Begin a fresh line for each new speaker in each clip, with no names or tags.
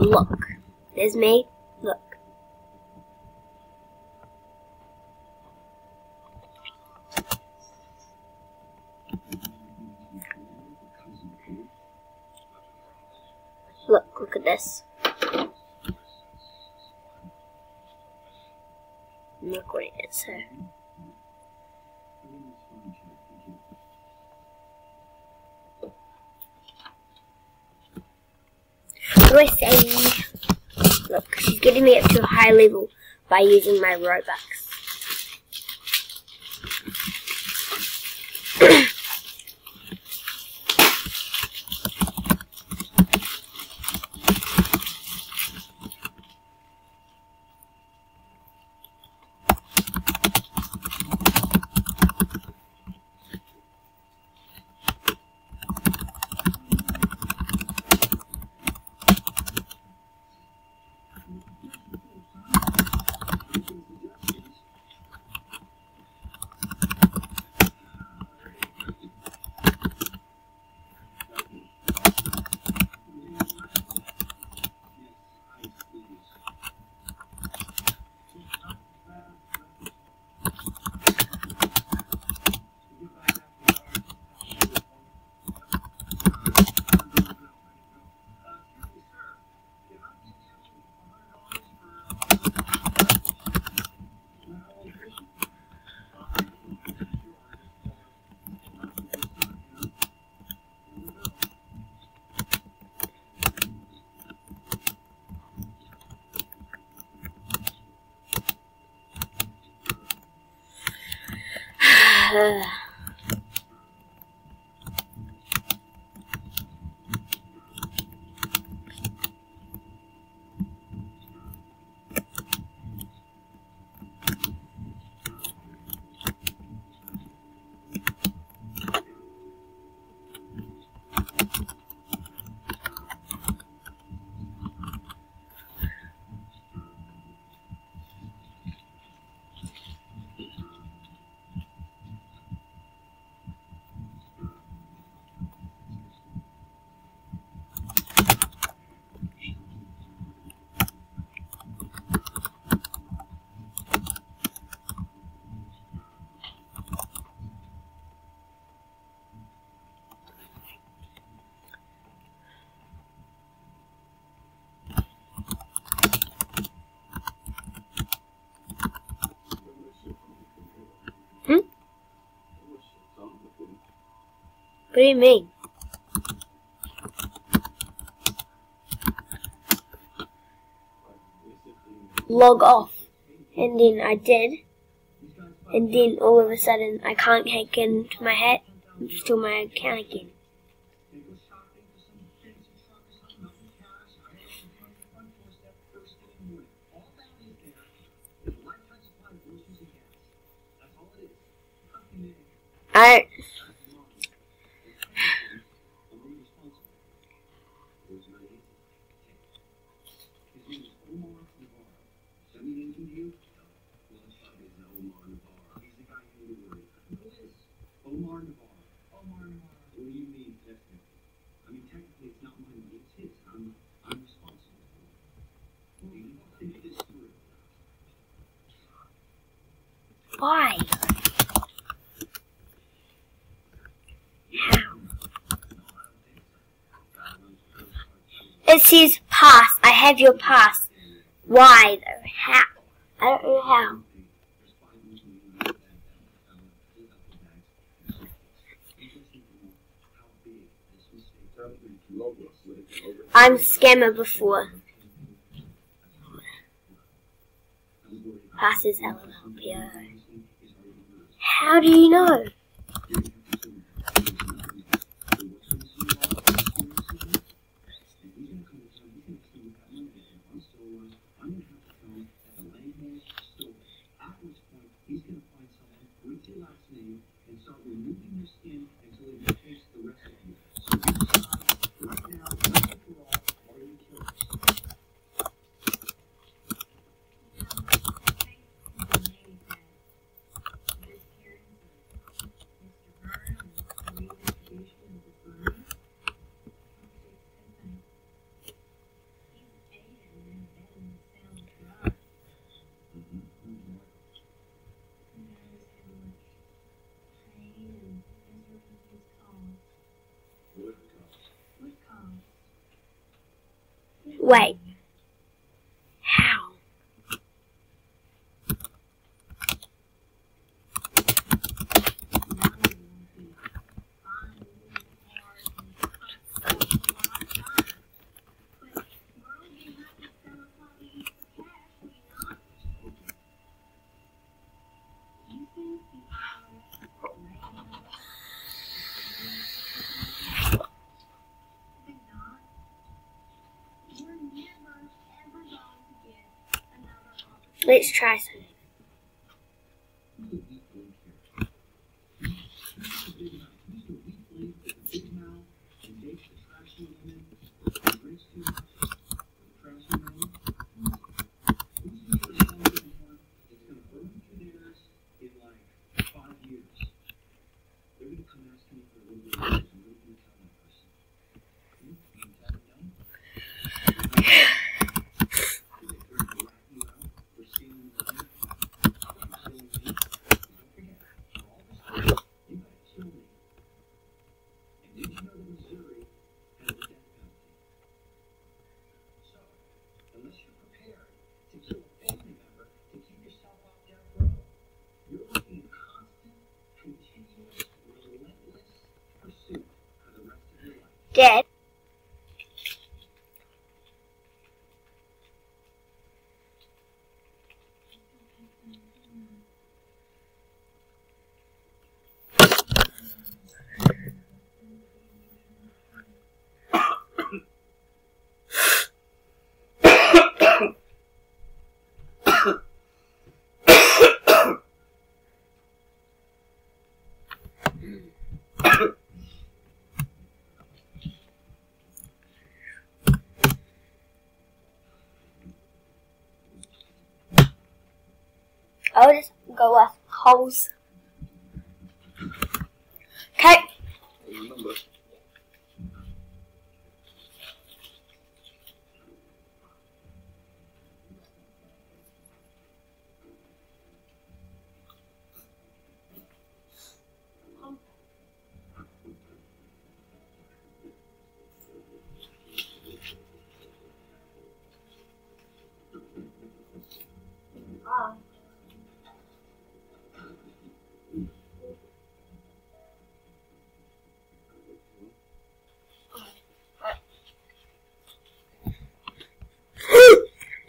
Look. There's me. Look. Look at this. Look what it is here. What do I say? Look, she's getting me up to a high level by using my Robux. What do you mean? Log off. And then I did. And then all of a sudden I can't hack into my hat and steal my account again. Why? How? It says pass. I have your pass. Why though? How? I don't know how. I'm scammer before. Passes LLPO. How do you know? Wait. How? Let's try something. Dad? I'll just go with holes. Okay.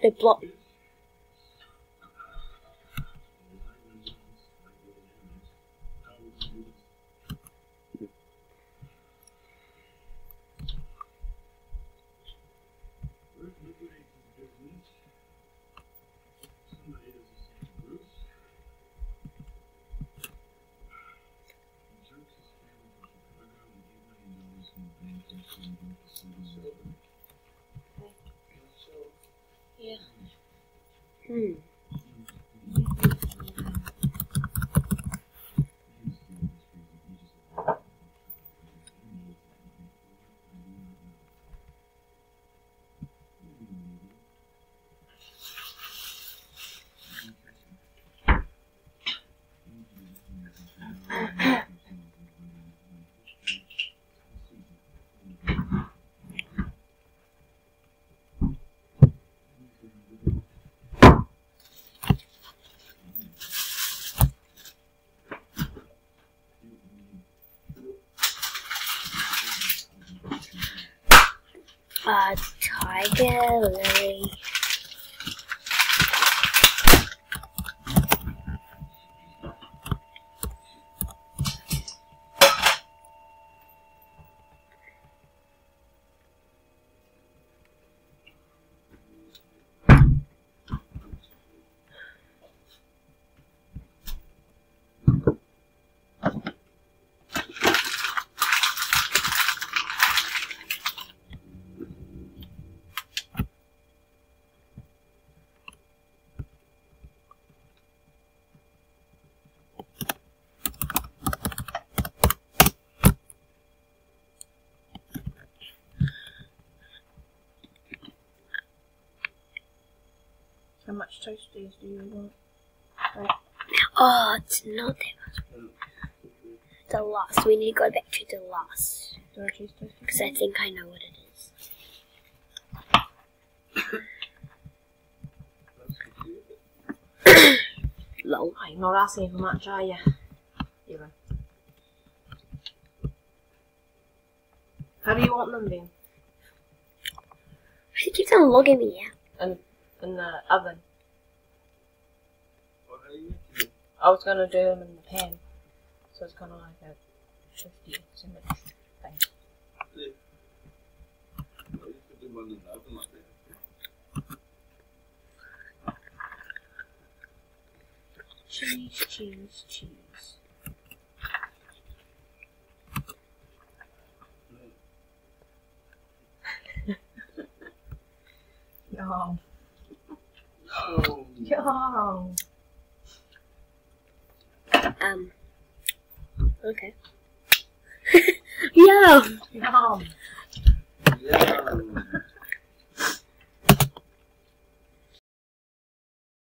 They block. Yeah. Tiger lily.
How much toasties do you want?
Right. Oh, it's not that much. The last. We need to go back to the last.
Do I choose toasties?
Because I think I know what it is.
You're not asking for much, are you? You are. How do you want them then?
She keeps on logging me out.
In the oven. I was going to do them in the pan. So it's kind of like a 50 minute thing. Cheese, cheese, cheese. Yum. Yum.
Okay. Yum.
Yum.
Yeah.